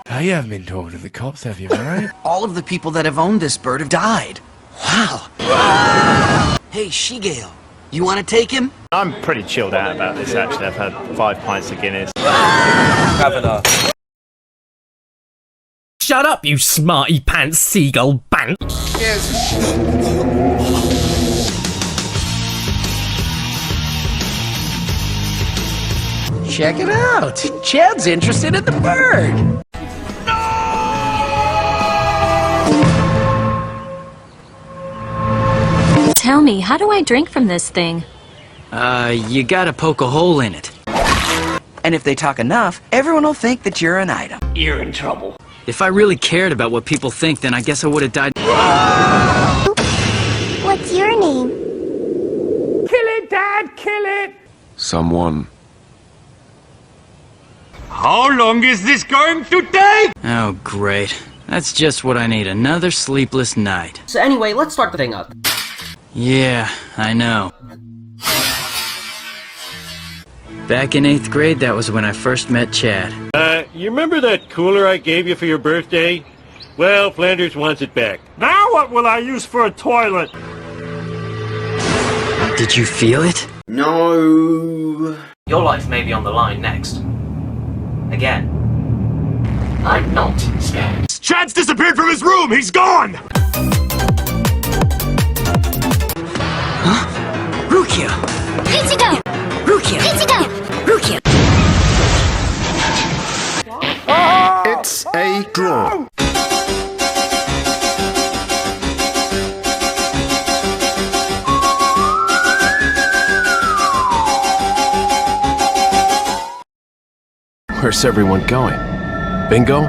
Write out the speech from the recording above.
Oh, you haven't been talking to the cops, have you, mate? All of the people that have owned this bird have died. Wow. Hey, Shigale, you want to take him? I'm pretty chilled out about this, actually. I've had 5 pints of Guinness. Governor. Shut up, you smarty pants seagull bant! Check it out. Chad's interested in the bird. Tell me, how do I drink from this thing? You gotta poke a hole in it. And if they talk enough, everyone will think that you're an item. You're in trouble. If I really cared about what people think, then I guess I would have died. What's your name? Kill it, Dad! Kill it! Someone. How long is this going to take? Oh, great. That's just what I need, another sleepless night. So anyway, let's start the thing up. Yeah, I know. Back in 8th grade, that was when I first met Chad. You remember that cooler I gave you for your birthday? Well, Flanders wants it back. Now what will I use for a toilet? Did you feel it? No. Your life may be on the line next. Again. I'm not scared. Chad's disappeared from his room! He's gone! Huh? Rukia! Ichigo! Rukia! Ichigo! Rukia! It's a draw. Where's everyone going? Bingo?